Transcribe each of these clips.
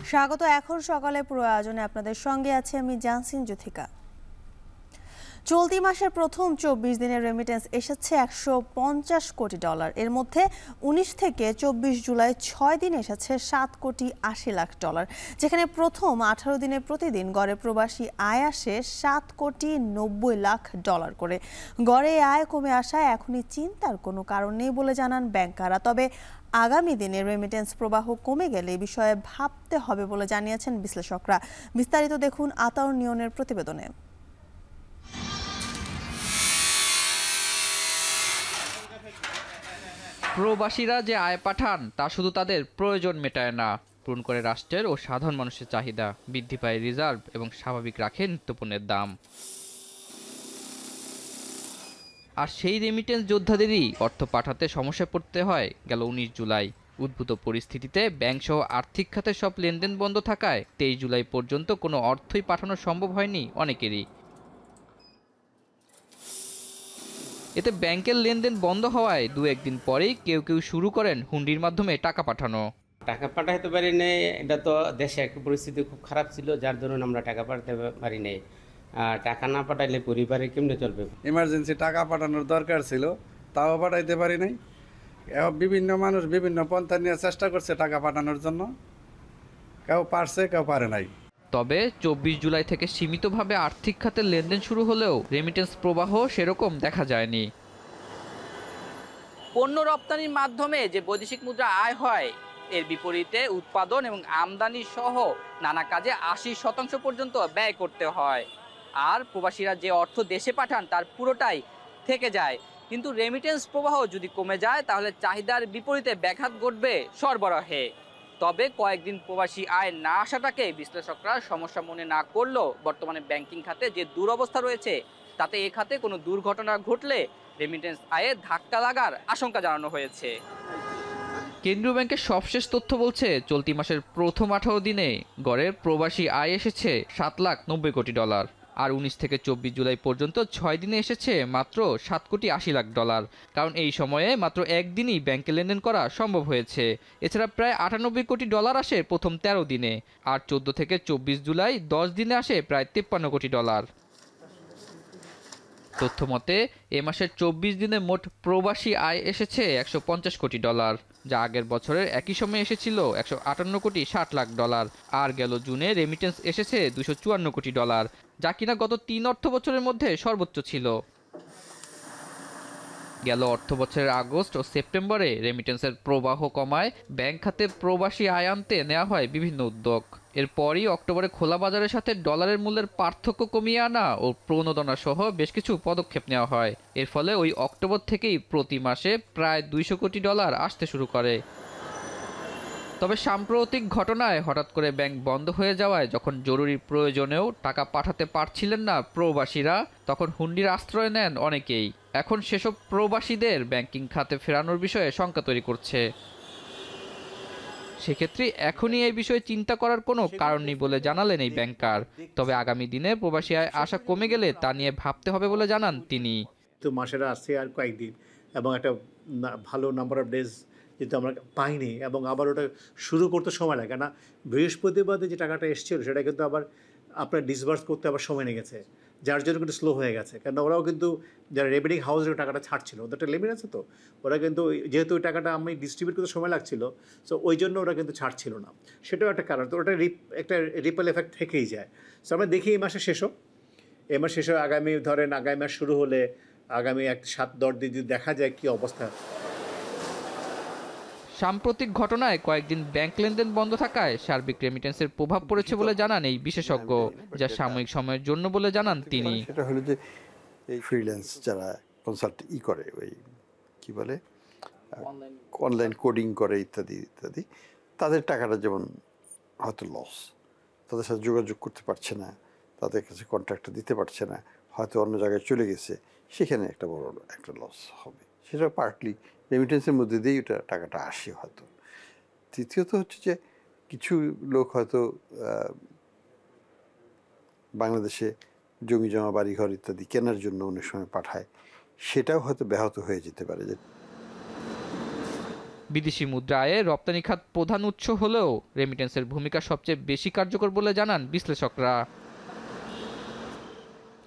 স্বাগত। এখন সকালে পুরো আয়োজনে আপনাদের সঙ্গে আছে আমি জানসিন জুথিকা। চলতি মাসের প্রথম 24 দিনের রেমিটেন্স এসেছে $150 কোটি। এর মধ্যে 19 থেকে 24 জুলাই 6 দিন এসেছে $7.80 কোটি, যেখানে প্রথম 18 দিনে প্রতিদিন গড়ে প্রবাসী আয় আসে $7.90 কোটি করে। গড়ে আয় কমে আসায় এখনই চিন্তার কোনো কারণ নেই বলে জানান ব্যাংকাররা। তবে আগামী দিনে রেমিটেন্স প্রবাহ কমে গেলে এই বিষয়ে ভাবতে হবে বলে জানিয়েছেন বিশ্লেষকরা। বিস্তারিত দেখুন আতাউর নিয়নের প্রতিবেদনে। প্রবাসীরা যে আয় পাঠান তা শুধু তাদের প্রয়োজন মেটায় না, পূরণ করে রাষ্ট্রের ও সাধারণ মানুষের চাহিদা, বৃদ্ধি পায় রিজার্ভ এবং স্বাভাবিক রাখে নিত্যপণ্যের দাম। আর সেই রেমিটেন্স যোদ্ধাদেরই অর্থ পাঠাতে সমস্যায় পড়তে হয় গেল 19 জুলাই। উদ্ভূত পরিস্থিতিতে ব্যাংকসহ আর্থিক খাতের সব লেনদেন বন্ধ থাকায় 23 জুলাই পর্যন্ত কোনো অর্থই পাঠানো সম্ভব হয়নি অনেকেরই। এতে ব্যাংকের লেনদেন বন্ধ হওয়ায় দু একদিন পরেই কেউ কেউ শুরু করেন হুন্ডির মাধ্যমে টাকা পাঠানো। টাকা পাঠাতে পারি নাই, এটা তো দেশে একটা পরিস্থিতি খুব খারাপ ছিল, যার দরুন আমরা টাকা পাঠাতে পারি নাই। টাকা না পাঠাইলে পরিবারে কেমনে চলবে? ইমার্জেন্সি টাকা পাঠানোর দরকার ছিল, তাও পাঠাইতে পারি নাই। বিভিন্ন মানুষ বিভিন্ন পন্থা নিয়ে চেষ্টা করছে টাকা পাঠানোর জন্য, কেউ পারছে কেউ পারে নাই। তবে 24 জুলাই থেকে সীমিতভাবে আর্থিক খাতের লেনদেন শুরু হলেও রেমিটেন্স প্রবাহ সেরকম দেখা যায়নি। পণ্য রপ্তানির মাধ্যমে যে বৈদেশিক মুদ্রা আয় হয়, এর বিপরীতে উৎপাদন এবং আমদানি সহ নানা কাজে 80% পর্যন্ত ব্যয় করতে হয়। আর প্রবাসীরা যে অর্থ দেশে পাঠান তার পুরোটাই থেকে যায়। কিন্তু রেমিটেন্স প্রবাহ যদি কমে যায় তাহলে চাহিদার বিপরীতে ব্যাঘাত ঘটবে সরবরাহে। তবে কয়েকদিন প্রবাসী আয় না আসাটাকে বিশ্লেষকরা সমস্যা মনে না করলেও বর্তমানে ব্যাংকিং খাতে যে দুরবস্থা রয়েছে তাতে এ খাতে কোনো দুর্ঘটনা ঘটলে রেমিটেন্স আয়ে ধাক্কা লাগার আশঙ্কা জানানো হয়েছে। কেন্দ্রীয় ব্যাংকের সবশেষ তথ্য বলছে চলতি মাসের প্রথম 18 দিনে গড়ে প্রবাসী আয় এসেছে $7.90 কোটি। আর 19 থেকে 24 জুলাই পর্যন্ত 6 দিনে এসেছে মাত্র $7.80 কোটি। কারণ এই সময়ে মাত্র একদিনই ব্যাংকে লেনদেন করা সম্ভব হয়েছে। এছাড়া প্রায় $98 কোটি আসে প্রথম 13 দিনে, আর 14 থেকে 24 জুলাই 10 দিনে আসে প্রায় $53 কোটি। তথ্য মতে এ মাসের 24 দিনে মোট প্রবাসী আয় এসেছে $150 কোটি, যা আগের বছরের একই সময়ে এসেছিল $158.60 কোটি। আর গেল জুনে রেমিটেন্স এসেছে $254 কোটি, যা কিনা গত 3 অর্থ বছরের মধ্যে সর্বোচ্চ ছিল। গেল অর্থ বছরের আগস্ট ও সেপ্টেম্বরে রেমিটেন্সের প্রবাহ কমায় ব্যাংক খাতে প্রবাসী আয় আনতে নেওয়া হয় বিভিন্ন উদ্যোগ। এরপরই অক্টোবরে খোলা বাজারের সাথে ডলারের মূল্যের পার্থক্য কমিয়ে আনা ও প্রণোদনা সহ বেশ কিছু পদক্ষেপ নেওয়া হয়। এর ফলে ওই অক্টোবর থেকেই প্রতি মাসে প্রায় $200 কোটি আসতে শুরু করে। তবে সাম্প্রতিক ঘটনায় হঠাৎ করে ব্যাংক বন্ধ হয়ে যাওয়ায় যখন জরুরি প্রয়োজনেও টাকা পাঠাতে পারছিলেন না প্রবাসীরা, তখন হুন্ডির আশ্রয় নেন অনেকেই। এখন সেসব প্রবাসীদের ব্যাংকিং খাতে ফেরানোর বিষয়ে শঙ্কা তৈরি করছে। সেক্ষেত্রে এখনই এই বিষয়ে চিন্তা করার কোনো কারণ নেই বলে জানালেন এই ব্যাংকার। তবে আগামী দিনে প্রবাসী আয় আশা কমে গেলে তা নিয়ে ভাবতে হবে বলে জানান তিনি। তো মাসের আসছে আর কয়েকদিন, এবং একটা ভালো নাম্বার অফ ডেজ যেহেতু আমরা পাইনি, এবং আবার ওটা শুরু করতে সময় লাগে না। বৃহস্পতিবারে যে টাকাটা এসেছিল সেটা কিন্তু আবার আপনার ডিসবার্স করতে আবার সময় লেগেছে, যার জন্য কিন্তু স্লো হয়ে গেছে। কারণ ওরাও কিন্তু যারা রেমিটিং হাউসের টাকাটা ছাড়ছিল, ওদের একটা লিমিট আছে, তো ওরা কিন্তু যেহেতু ওই টাকাটা আমি ডিস্ট্রিবিউট করতে সময় লাগছিল, সো ওই জন্য ওরা কিন্তু ছাড়ছিল না। সেটাও একটা কারণ। তো ওটা একটা রিপল এফেক্ট থেকেই যায়। সো আমরা দেখি এই মাসে শেষ হোক, এই মাস শেষ হোক, আগামী মাস শুরু হলে আগামী 7-10 দিন যদি দেখা যায় কী অবস্থা। সাম্প্রতিক ঘটনায় কয়েকদিন ব্যাংক লেনদেন বন্ধ থাকায় সার্বিক রেমিটেন্সের প্রভাব পড়েছে বলে জানান এই বিশেষজ্ঞ, যা সাময়িক সময়ের জন্য বলে জানান তিনি। সেটা হলো যে এই ফ্রিল্যান্স যারা কনসাল্ট করে, ওই কি বলে অনলাইন কোডিং করে ইত্যাদি ইত্যাদি, তাদের টাকাটা যেমন হয়তো লস, তাদের সাথে যোগাযোগ করতে পারছে না, তাদের কাছে কন্ট্রাক্টটা দিতে পারছে না, হয়তো অন্য জায়গায় চলে গেছে, সেখানে একটা বড় একটা লস হবে। সেটা পার্টলি রেমিটেন্সের মধ্যে দিয়েই ওটা টাকাটা আসে হয়তো। তৃতীয়ত হচ্ছে যে কিছু লোক হয়তো বাংলাদেশে জমি জমা বাড়িঘর ইত্যাদি কেনার জন্য অনেক সময় পাঠায়, সেটাও হয়তো ব্যাহত হয়ে যেতে পারে। বিদেশি মুদ্রা আয়ে রপ্তানি খাত প্রধান উৎস হলেও রেমিটেন্সের ভূমিকা সবচেয়ে বেশি কার্যকর বলে জানান বিশ্লেষকরা।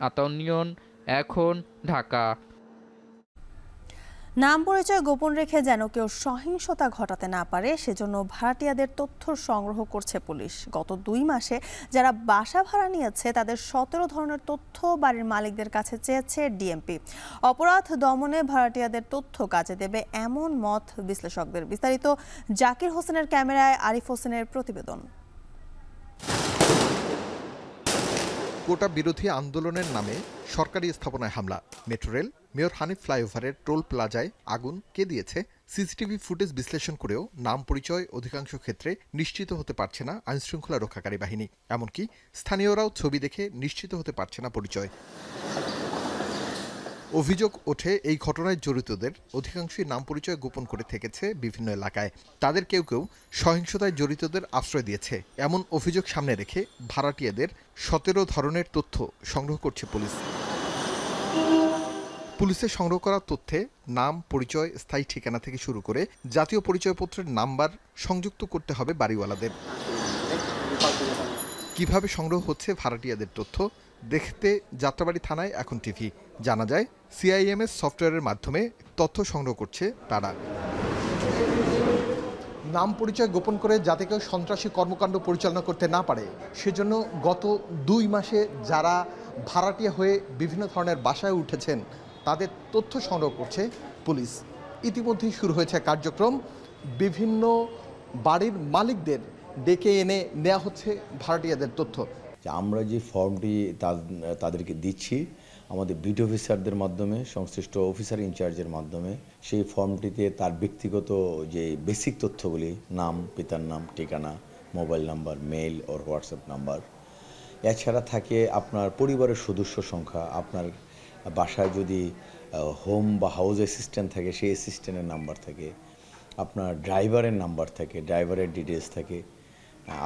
আতাউনিয়ন, এখন, ঢাকা। নাম পরিচয় গোপন রেখে যেন কেউ সহিংসতা ঘটাতে না পারে সেজন্য ভাড়াটিয়াদের তথ্য সংগ্রহ করছে পুলিশ। গত 2 মাসে যারা বাসা ভাড়া নিয়েছে তাদের 17 ধরনের তথ্য বাড়ির মালিকদের কাছে চেয়েছে ডিএমপি। অপরাধ দমনে ভাড়াটিয়াদের তথ্য কাজে দেবে এমন মত বিশ্লেষকদের। বিস্তারিত জাকির হোসেনের ক্যামেরায় আরিফ হোসেনের প্রতিবেদন। কোটা বিরোধী আন্দোলনের নামে সরকারি স্থাপনায় হামলা, মেট্রো রেল, মেয়র হানিফ ফ্লাইওভারের টোল প্লাজায় আগুন কে দিয়েছে সিসিটিভি ফুটেজ বিশ্লেষণ করেও নাম পরিচয় অধিকাংশ ক্ষেত্রে নিশ্চিত হতে পারছে না আইনশৃঙ্খলা রক্ষাকারী বাহিনী। এমনকি স্থানীয়রাও ছবি দেখে নিশ্চিত হতে পারছে না পরিচয়। অভিযোগ ওঠে এই ঘটনায় জড়িতদের অধিকাংশই নাম পরিচয় গোপন করে থেকেছে বিভিন্ন এলাকায়। তাদের কেউ কেউ সহিংসতায় জড়িতদের আশ্রয় দিয়েছে। এমন অভিযোগ সামনে রেখে ভাড়াটিয়াদের 17 ধরনের তথ্য সংগ্রহ করছে পুলিশ। পুলিশের সংগ্রহ করা তথ্যে নাম, পরিচয়, স্থায়ী ঠিকানা থেকে শুরু করে জাতীয় পরিচয়পত্রের নাম্বার সংযুক্ত করতে হবে বাড়িওয়ালাদের। কিভাবে সংগ্রহ হচ্ছে ভাড়াটিয়াদের তথ্য দেখতে যাত্রাবাড়ি থানায় এখন টিভি। জানা যায় সিআইএমএস সফটওয়্যারের মাধ্যমে তথ্য সংগ্রহ করছে তারা। নাম পরিচয় গোপন করে যাতে কেউ সন্ত্রাসী কর্মকাণ্ড পরিচালনা করতে না পারে সেজন্য গত 2 মাসে যারা ভাড়াটিয়া হয়ে বিভিন্ন ধরনের বাসায় উঠেছেন তাদের তথ্য সংগ্রহ করছে পুলিশ। ইতিমধ্যেই শুরু হয়েছে কার্যক্রম। বিভিন্ন বাড়ির মালিকদের ডেকে এনে নেওয়া হচ্ছে ভাড়াটিয়াদের তথ্য। আমরা যে ফর্মটি তাদেরকে দিচ্ছি আমাদের বিট অফিসারদের মাধ্যমে, সংশ্লিষ্ট অফিসার ইনচার্জের মাধ্যমে, সেই ফর্মটিতে তার ব্যক্তিগত যে বেসিক তথ্যগুলি, নাম, পিতার নাম, ঠিকানা, মোবাইল নাম্বার, মেইল ও হোয়াটসঅ্যাপ নাম্বার, এছাড়া থাকে আপনার পরিবারের সদস্য সংখ্যা, আপনার বাসায় যদি হোম বা হাউস অ্যাসিস্ট্যান্ট থাকে সেই অ্যাসিস্ট্যান্টের নাম্বার থাকে, আপনার ড্রাইভারের নাম্বার থাকে, ড্রাইভারের ডিটেলস থাকে,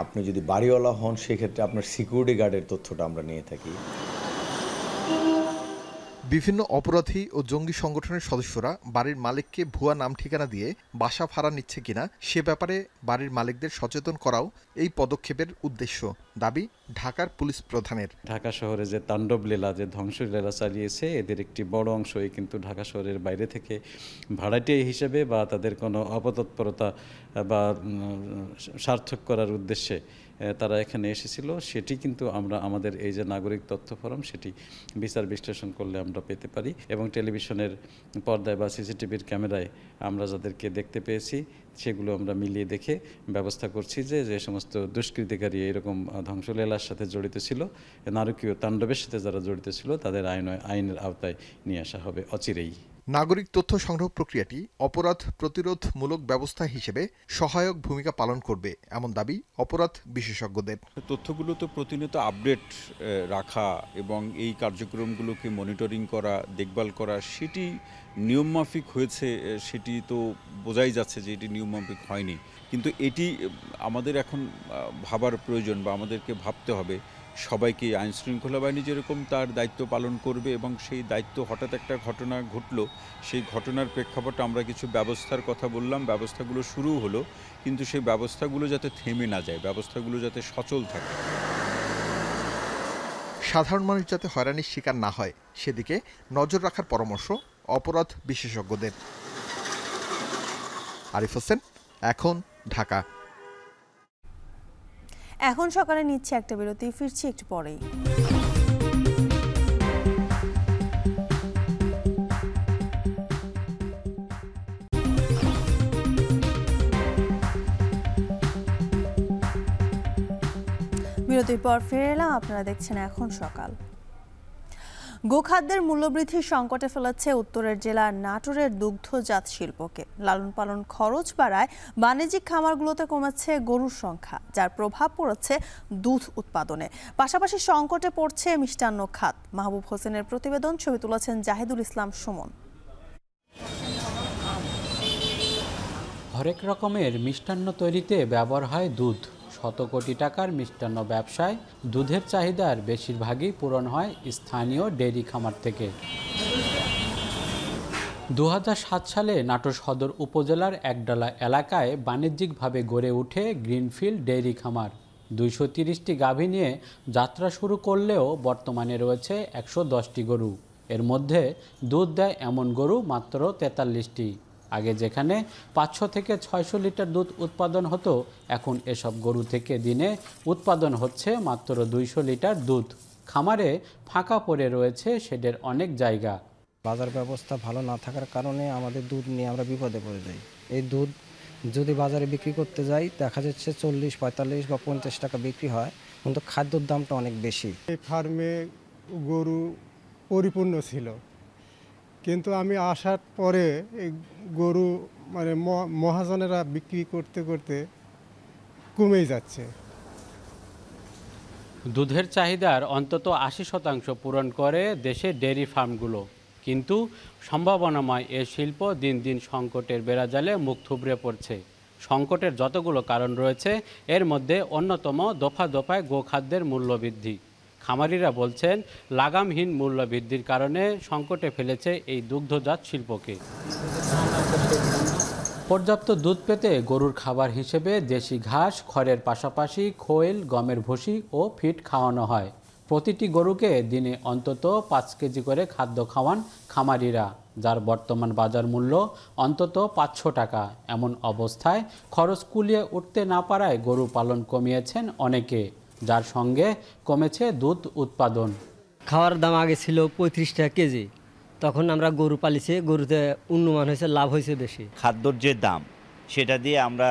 আপনি যদি বাড়িওয়ালা হন সেক্ষেত্রে আপনার সিকিউরিটি গার্ডের তথ্যটা আমরা নিয়ে থাকি। বিভিন্ন অপরাধী ও জঙ্গি সংগঠনের সদস্যরা বাড়ির মালিককে ভুয়া নাম ঠিকানা দিয়ে বাসা ভাড়া নিচ্ছে কিনা সে ব্যাপারে বাড়ির মালিকদের সচেতন করাও এই পদক্ষেপের উদ্দেশ্য, দাবি ঢাকার পুলিশ প্রধানের। ঢাকা শহরে যে তাণ্ডব লীলা, যে ধ্বংসলীলা চালিয়েছে এদের একটি বড় অংশই কিন্তু ঢাকা শহরের বাইরে থেকে ভাড়াটিয়া হিসেবে বা তাদের কোনো অপতৎপরতা বা সার্থক করার উদ্দেশ্যে তারা এখানে এসেছিল। সেটি কিন্তু আমরা আমাদের এই যে নাগরিক তথ্য ফরম সেটি বিচার বিশ্লেষণ করলে আমরা পেতে পারি এবং টেলিভিশনের পর্দায় বা সিসিটিভির ক্যামেরায় আমরা যাদেরকে দেখতে পেয়েছি সেগুলো আমরা মিলিয়ে দেখে ব্যবস্থা করছি যে সমস্ত দুষ্কৃতিকারী এরকম ধ্বংসলীলার সাথে জড়িত ছিল, নারকীয় তাণ্ডবের সাথে যারা জড়িত ছিল তাদের আইনের আওতায় নিয়ে আসা হবে অচিরেই। নাগরিক তথ্য সংগ্রহ প্রক্রিয়াটি অপরাধ প্রতিরোধমূলক ব্যবস্থা হিসেবে সহায়ক ভূমিকা পালন করবে এমন দাবি অপরাধ বিশেষজ্ঞদের। তথ্যগুলো তো প্রতিনিয়ত আপডেট রাখা এবং এই কার্যক্রমগুলোকে মনিটরিং করা, দেখভাল করা, সেটি নিয়মমাফিক হয়েছে সেটি তো বোঝাই যাচ্ছে যে এটি নিয়মমাফিক হয়নি। কিন্তু এটি আমাদের এখন ভাবার প্রয়োজন বা আমাদেরকে ভাবতে হবে সবাইকে। আইনশৃঙ্খলা বাহিনী যেরকম তার দায়িত্ব পালন করবে এবং সেই দায়িত্ব হঠাৎ একটা ঘটনা ঘটলো, সেই ঘটনার প্রেক্ষাপটে আমরা কিছু ব্যবস্থার কথা বললাম, ব্যবস্থাগুলো শুরু হলো, কিন্তু সেই ব্যবস্থাগুলো যাতে থেমে না যায়, ব্যবস্থাগুলো যাতে সচল থাকে। সাধারণ মানুষ যাতে হয়রানির শিকার না হয় সেদিকে নজর রাখার পরামর্শ অপরাধ বিশেষজ্ঞদের। আরিফ হোসেন, এখন, ঢাকা। এখন সকালে নিচ্ছে একটা বিরতি, ফিরছি একটু পরেই। বিরতির পর ফিরে এলাম, আপনারা দেখছেন এখন সকাল। গোখাদ্যের মূল্যবৃদ্ধির সংকটে ফেলেছে উত্তরের জেলা নাটোরের দুগ্ধজাত শিল্পকে। লালন পালন খরচ বাড়ায় বাণিজ্যিক খামারগুলোতে কমেছে গরুর সংখ্যা, যার প্রভাব পড়েছে দুধ উৎপাদনে। পাশাপাশি সংকটে পড়ছে মিষ্টান্ন খাত। মাহবুব হোসেনের প্রতিবেদন, ছবি তুলেছেন জাহিদুল ইসলাম সুমন। হরেক রকমের মিষ্টান্ন তৈরিতে ব্যবহার হয় দুধ। শত কোটি টাকার মিষ্টান্ন ব্যবসায় দুধের চাহিদার বেশিরভাগই পূরণ হয় স্থানীয় ডেইরি খামার থেকে। 2007 সালে নাটোর সদর উপজেলার একডালা এলাকায় বাণিজ্যিকভাবে গড়ে ওঠে গ্রিনফিল্ড ডেইরি খামার। 230টি গাভী নিয়ে যাত্রা শুরু করলেও বর্তমানে রয়েছে 110টি গরু। এর মধ্যে দুধ দেয় এমন গরু মাত্র 43টি। আগে যেখানে 500 থেকে 600 লিটার দুধ উৎপাদন হতো, এখন এসব গরু থেকে দিনে উৎপাদন হচ্ছে মাত্র 200 লিটার দুধ। খামারে ফাঁকা পড়ে রয়েছে শেডের অনেক জায়গা। বাজার ব্যবস্থা ভালো না থাকার কারণে আমাদের দুধ নিয়ে আমরা বিপদে পড়ে যাই। এই দুধ যদি বাজারে বিক্রি করতে যাই দেখা যাচ্ছে 40, 45 বা 50 টাকা বিক্রি হয়, কিন্তু খাদ্যর দামটা অনেক বেশি। এই ফার্মে গরু পরিপূর্ণ ছিল, কিন্তু আমি আসার পরে এই গরু মানে মহাজনেরা বিক্রি করতে করতে কমেই যাচ্ছে। দুধের চাহিদার অন্তত 80% পূরণ করে দেশের ডেয়ারি ফার্মগুলো, কিন্তু সম্ভাবনাময় এ শিল্প দিন দিন সংকটের বেড়াজালে মুখ থুবড়ে পড়ছে। সংকটের যতগুলো কারণ রয়েছে, এর মধ্যে অন্যতম দফা দফায় গোখাদ্যের মূল্যবৃদ্ধি। খামারিরা বলছেন, লাগামহীন মূল্যবৃদ্ধির কারণে সংকটে ফেলেছে এই দুগ্ধজাত শিল্পকে। পর্যাপ্ত দুধ পেতে গরুর খাবার হিসেবে দেশি ঘাস, খড়ের পাশাপাশি খৈল, গমের ভুসি ও ফিড খাওয়ানো হয়। প্রতিটি গরুকে দিনে অন্তত 5 কেজি করে খাদ্য খাওয়ান খামারিরা, যার বর্তমান বাজার মূল্য অন্তত 500 টাকা। এমন অবস্থায় খরচ কুলিয়ে উঠতে না পারায় গরু পালন কমিয়েছেন অনেকে, যার সঙ্গে কমেছে দুধ উৎপাদন। খাওয়ার দাম আগে ছিল 35 টাকা কেজি, তখন আমরা গরু পালিছে, গরুতে উন্নমান হয়েছে, লাভ হয়েছে বেশি। খাদ্যর যে দাম সেটা দিয়ে আমরা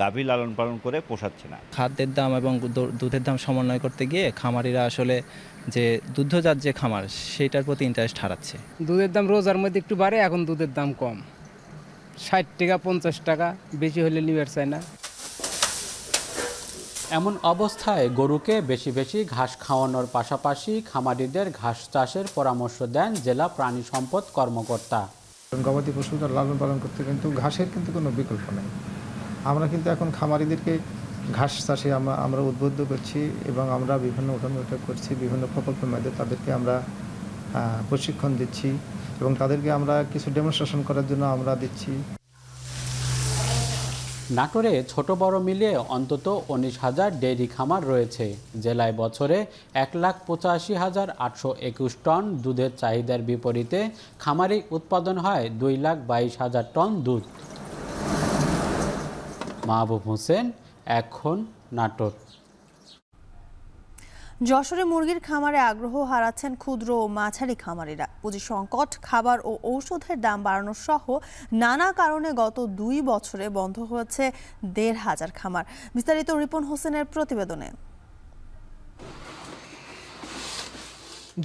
গাভী লালন পালন করে পোষাচ্ছে না। খাদ্যের দাম এবং দুধের দাম সমন্বয় করতে গিয়ে খামারিরা আসলে যে দুগ্ধজাত যে খামার সেটার প্রতি ইন্টারেস্ট হারাচ্ছে। দুধের দাম রোজার মধ্যে একটু বাড়ে, এখন দুধের দাম কম, 60 টাকা 50 টাকা, বেশি হলে নিবার চায় না। এমন অবস্থায় গরুকে বেশি বেশি ঘাস খাওয়ানোর পাশাপাশি খামারিদের ঘাস চাষের পরামর্শ দেন জেলা প্রাণী সম্পদ কর্মকর্তা। গবাদি পশুটা লালন পালন করতে কিন্তু ঘাসের কিন্তু কোনো বিকল্প নেই। আমরা কিন্তু এখন খামারিদেরকে ঘাস চাষে আমরা উদ্বুদ্ধ করছি এবং আমরা বিভিন্ন উঠানোটা করছি, বিভিন্ন প্রকল্পের মাধ্যমে তাদেরকে আমরা প্রশিক্ষণ দিচ্ছি এবং তাদেরকে আমরা কিছু ডেমনস্ট্রেশন করার জন্য আমরা দিচ্ছি। নাটোরে ছোট বড় মিলিয়ে অন্তত 19,000 ডেইরি খামার রয়েছে। জেলায় বছরে 1,85,821 টন দুধের চাহিদার বিপরীতে খামারে উৎপাদন হয় 2,22,000 টন দুধ। মাহবুব হোসেন, এখন নাটোর। যশোরে মুরগির খামারে আগ্রহ হারাচ্ছেন ক্ষুদ্র ও মাঝারি খামারিরা। পুঁজি সংকট, খাবার ও ঔষধের দাম বাড়ানো সহ নানা কারণে গত 2 বছরে বন্ধ হয়েছে 1,500 খামার। বিস্তারিত রিপন হোসেনের প্রতিবেদনে।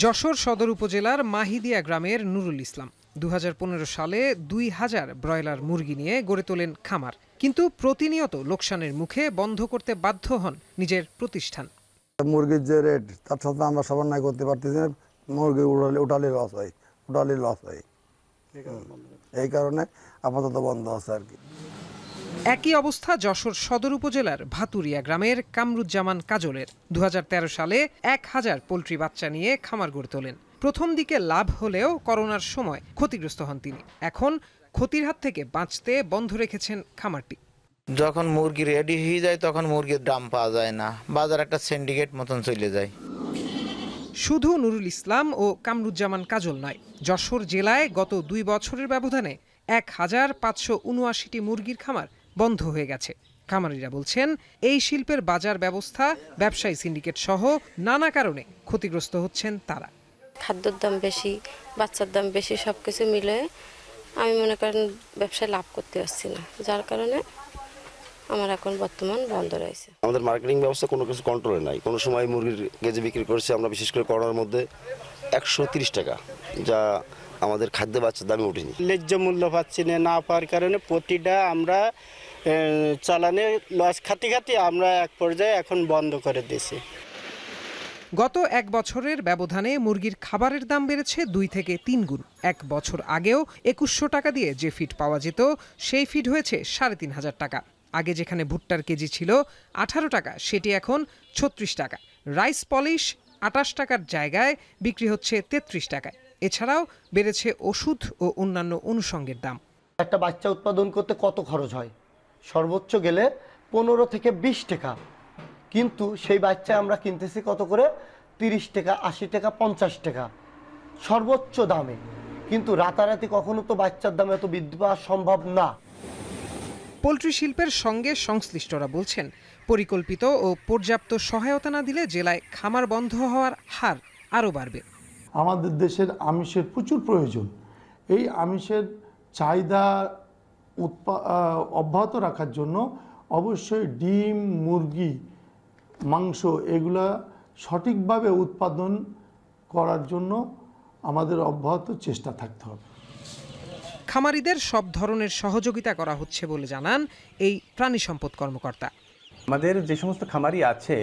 যশোর সদর উপজেলার মাহিদিয়া গ্রামের নুরুল ইসলাম 2015 সালে 2,000 ব্রয়লার মুরগি নিয়ে গড়ে তোলেন খামার, কিন্তু প্রতিনিয়ত লোকসানের মুখে বন্ধ করতে বাধ্য হন নিজের প্রতিষ্ঠান। মুরগির যে রেট তার সাথে আমরা সমন্বয় করতে পারতেছি না, মুরগি উঠালে লস হয়, এই কারণে আপাতত বন্ধ আছে আর কি। একই অবস্থা যশোর সদর উপজেলার ভাতুরিয়া গ্রামের কামরুজ্জামান কাজলের। 2013 সালে 1,000 পোল্ট্রি বাচ্চা নিয়ে খামার গড়ে তোলেন। প্রথম দিকে লাভ হলেও করোনার সময় ক্ষতিগ্রস্ত হন তিনি। এখন ক্ষতির হাত থেকে বাঁচতে বন্ধ রেখেছেন খামারটি। যখন মুরগি রেডি হয়ে যায় তখন মুরগির দাম পাওয়া যায় না, বাজার একটা সিন্ডিকেট মতন চলে যায়। শুধু নুরুল ইসলাম ও কামরুজ্জামান কাজল নয়, যশোর জেলায় গত 2 বছরের ব্যবধানে 1,579টি মুরগির খামার বন্ধ হয়ে গেছে। খামারিরা বলছেন, এই শিল্পের বাজার ব্যবস্থা, ব্যবসায়ী সিন্ডিকেট সহ নানা কারণে ক্ষতিগ্রস্ত হচ্ছেন তারা। খাদ্যের দাম বেশি, বাচ্চার দাম বেশি, সবকিছু মিলে আমি মনে করেন ব্যবসায় লাভ করতে পারছি না, যার কারণে আমার এখন বর্তমান বন্ধ রয়েছে। আমাদের মার্কেটিং ব্যবস্থা কোনো কিছু কন্ট্রোলে নাই। কোনো সময় মুরগির কেজি বিক্রি করছি আমরা বিশেষ করে করোনার মধ্যে 130 টাকা, যা আমাদের খাদ্য বাচ্চার দামে ওঠেনি। ন্যায্য মূল্য পাচ্ছি না পাওয়ার কারণে প্রতিটা আমরা চালানে লস খাতি আমরা এক পর্যায়ে এখন বন্ধ করে দিয়েছি। গত 1 বছরের ব্যবধানে মুরগির খাবারের দাম বেড়েছে 2 থেকে 3 গুণ। 1 বছর আগেও 2100 টাকা দিয়ে যে ফিড পাওয়া যেত, সেই ফিড হয়েছে 3,500 টাকা। আগে যেখানে ভুট্টার কেজি ছিল 18 টাকা, সেটি এখন 36 টাকা। রাইস পলিশ 28 টাকার জায়গায় বিক্রি হচ্ছে 33 টাকায়। এছাড়াও বেড়েছে ওষুধ ও অন্যান্য অনুষঙ্গের দাম। একটা বাচ্চা উৎপাদন করতে কত খরচ হয়? সর্বোচ্চ গেলে 15 থেকে 20 টাকা, কিন্তু সেই বাচ্চা আমরা কিনতেছি কত করে? 30 টাকা, 80 টাকা, 50 টাকা সর্বোচ্চ দামে। কিন্তু রাতারাতি কখনো তো বাচ্চার দাম এত বৃদ্ধি পাওয়া সম্ভব না। পোলট্রি শিল্পের সঙ্গে সংশ্লিষ্টরা বলছেন, পরিকল্পিত ও পর্যাপ্ত সহায়তা না দিলে জেলায় খামার বন্ধ হওয়ার হার আরও বাড়বে। আমাদের দেশের আমিষের প্রচুর প্রয়োজন। এই আমিষের চাহিদা অব্যাহত রাখার জন্য অবশ্যই ডিম, মুরগি, মাংস এগুলা সঠিকভাবে উৎপাদন করার জন্য আমাদের অব্যাহত চেষ্টা থাকতে হবে। খামারিদের সব ধরনের সহযোগিতা করা হচ্ছে বলে জানান এই প্রাণী সম্পদ কর্মকর্তা। আমাদের যে সমস্ত খামারি আছে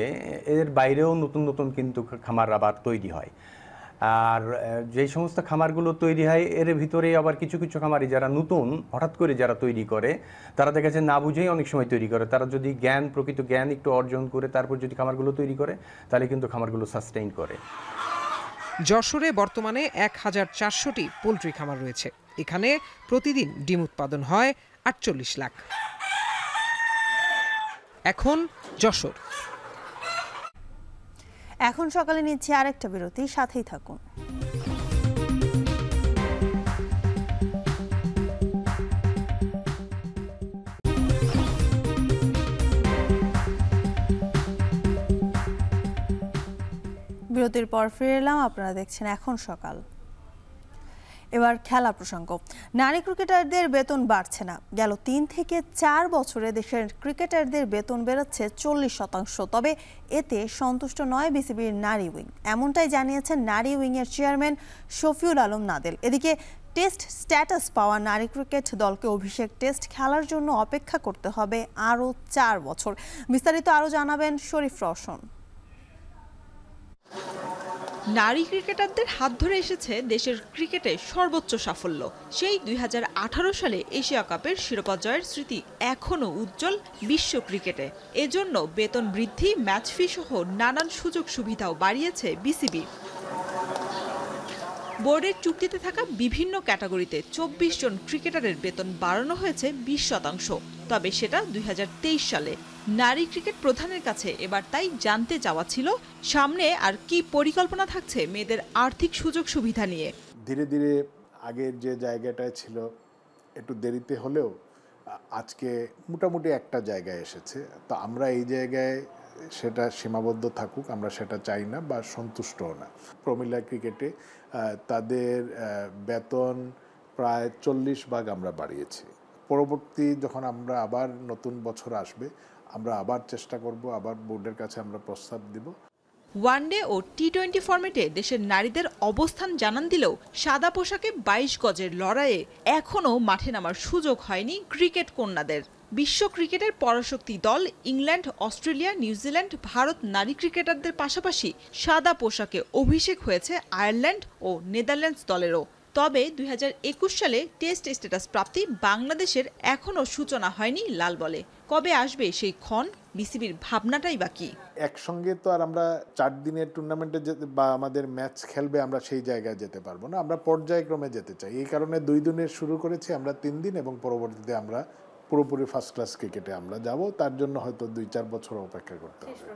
এর বাইরেও নতুন নতুন কিন্তু খামার আবার তৈরি হয়। আর যে সমস্ত খামারগুলো তৈরি হয় এর ভিতরে আবার কিছু কিছু খামারি যারা নতুন হঠাৎ করে যারা তৈরি করে তারা দেখা যায় না বুঝেই অনেক সময় তৈরি করে। তারা যদি প্রকৃত জ্ঞান একটু অর্জন করে তারপর যদি খামারগুলো তৈরি করে তাহলে কিন্তু খামারগুলো সাস্টেইন করে। যশোরে বর্তমানে 1400টি পোলট্রি খামার রয়েছে। এখানে প্রতিদিন ডিম উৎপাদন হয় 48 লাখ। এখন যশোর। এখন সকালে নিচ্ছি আরেকটা বিরতি, সাথেই থাকুন। বিরতির পর ফিরে এলাম, আপনারা দেখছেন এখন সকাল। এবার খেলা প্রসঙ্গ। নারী ক্রিকেটারদের বেতন বাড়ছে না। গেল 3 থেকে 4 বছরে দেশের ক্রিকেটারদের বেতন বেড়েছে 40%। তবে এতে সন্তুষ্ট নয় বিসিবির নারী উইং, এমনটাই জানিয়েছেন নারী উইংয়ের চেয়ারম্যান শফিউল আলম নাদেল। এদিকে টেস্ট স্ট্যাটাস পাওয়া নারী ক্রিকেট দলকে অভিষেক টেস্ট খেলার জন্য অপেক্ষা করতে হবে আরও 4 বছর। বিস্তারিত আরও জানাবেন শরীফ রওশন। নারী ক্রিকেটারদের হাত ধরে এসেছে দেশের ক্রিকেটে সর্বোচ্চ সাফল্য। সেই 2018 সালে এশিয়া কাপের শিরোপা জয়ের স্মৃতি এখনও উজ্জ্বল বিশ্ব ক্রিকেটে। এজন্য বেতন বৃদ্ধি, ম্যাচ ফি সহ নানান সুযোগ সুবিধাও বাড়িয়েছে বিসিবি। বোর্ডের চুক্তিতে থাকা বিভিন্ন ক্যাটাগরিতে 24 জন ক্রিকেটারের বেতন বাড়ানো হয়েছে 20%। তবে সেটা 2023 সালে। নারী ক্রিকেট প্রধানের কাছে এবার তাই জানতে চাওয়া ছিল সামনে আর কি পরিকল্পনা থাকছে মেয়েদের আর্থিক সুযোগ সুবিধা নিয়ে। ধীরে ধীরে আগের যে জায়গাটায় ছিল একটু দেরিতে হলেও আজকে মোটামুটি একটা জায়গায় এসেছে। তো আমরা এই জায়গায় সেটা সীমাবদ্ধ থাকুক, আমরা সেটা চাই না বা সন্তুষ্টও না। প্রমিলা ক্রিকেটে তাদের বেতন প্রায় 40 ভাগ আমরা বাড়িয়েছি। পরবর্তী যখন আমরা আবার নতুন বছর আসবে আমরা আবার চেষ্টা করব, আবার বোর্ডের কাছে আমরা প্রস্তাব দিব। ওয়ানডে ও টি20 ফরম্যাটে দেশের নারীদের অবস্থান জানান দিলেও সাদা পোশাকে 22 গজের লড়াইয়ে এখনও মাঠে নামার সুযোগ হয়নি ক্রিকেট কন্যাদের। বিশ্ব ক্রিকেটের পরাশক্তি দল ইংল্যান্ড, অস্ট্রেলিয়া, নিউজিল্যান্ড, ভারত নারী ক্রিকেটারদের পাশাপাশি সাদা পোশাকে অভিষেক হয়েছে আয়ারল্যান্ড ও নেদারল্যান্ডস দলেরও। তবে 2021 সালে টেস্ট স্ট্যাটাস প্রাপ্তি বাংলাদেশের এখনও সূচনা হয়নি লাল বলে। কবে আসবে সেই ক্ষণ, বিসিবির ভাবনাটাই বাকি। একসঙ্গে তো আর আমরা 4 দিনের টুর্নামেন্টে যেতে বা আমাদের ম্যাচ খেলবে আমরা সেই জায়গায় যেতে পারবো না। আমরা পর্যায়ক্রমে যেতে চাই। এই কারণে 2 দিনের শুরু করেছি আমরা 3 দিন, এবং পরবর্তীতে আমরা পুরোপুরি ফার্স্ট ক্লাস ক্রিকেটে আমরা যাব। তার জন্য হয়তো 2-4 বছর অপেক্ষা করতে হবে।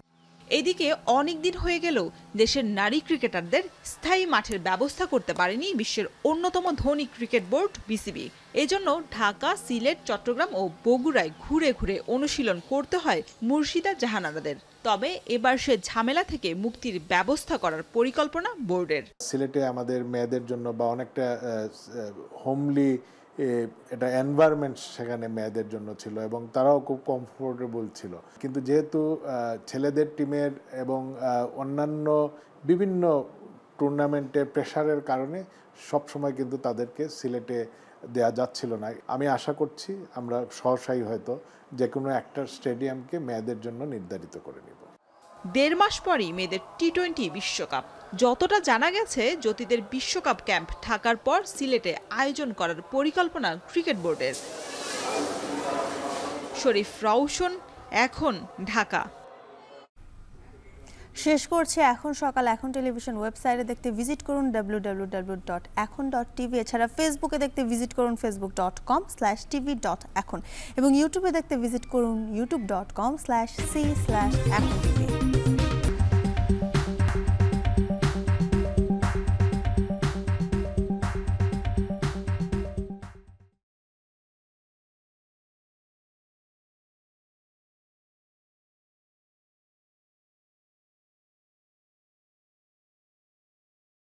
এদিকে অনেক দিন হয়ে গেলেও দেশের নারী ক্রিকেটারদের স্থায়ী মাঠের ব্যবস্থা করতে পারেনি বিশ্বের অন্যতম ধনী ক্রিকেট বোর্ড বিসিবি। এজন্য ঢাকা, সিলেট, চট্টগ্রাম ও বগুড়ায় ঘুরে ঘুরে অনুশীলন করতে হয় মুর্শিদা জাহানারাদের। তবে এবার সে ঝামেলা থেকে মুক্তির ব্যবস্থা করার পরিকল্পনা বোর্ডের। সিলেটে আমাদের মেয়েদের জন্য বা অনেকটা হোমলি এটা এনভায়রনমেন্ট সেখানে মেয়েদের জন্য ছিল এবং তারাও খুব কমফোর্টেবল ছিল। কিন্তু যেহেতু ছেলেদের টিমের এবং অন্যান্য বিভিন্ন টুর্নামেন্টে প্রেশারের কারণে সবসময় কিন্তু তাদেরকে সিলেটে দেয়া যাচ্ছিল না। আমি আশা করছি আমরা সহসাই হয়তো যে কোনো একটা স্টেডিয়ামকে মেয়েদের জন্য নির্ধারিত করে নিব। 1.5 মাস পরই মেয়েদের টি20 বিশ্বকাপ। যতটা জানা গেছে, জ্যোতিদের বিশ্বকাপ ক্যাম্প ঢাকার পর সিলেটে আয়োজন করার পরিকল্পনা ক্রিকেট বোর্ডের। শরীফ রওশন, এখন ঢাকা। শেষ করছি এখন সকাল এখন টেলিভিশন ওয়েবসাইটে দেখতে ভিজিট করুন www.ekhon.tv। এছাড়া ফেসবুকে দেখতে ভিজিট করুন facebook.com/tv.ekhon এবং ইউটিউবে দেখতে ভিজিট করুন youtube.com/c/ekhon tv।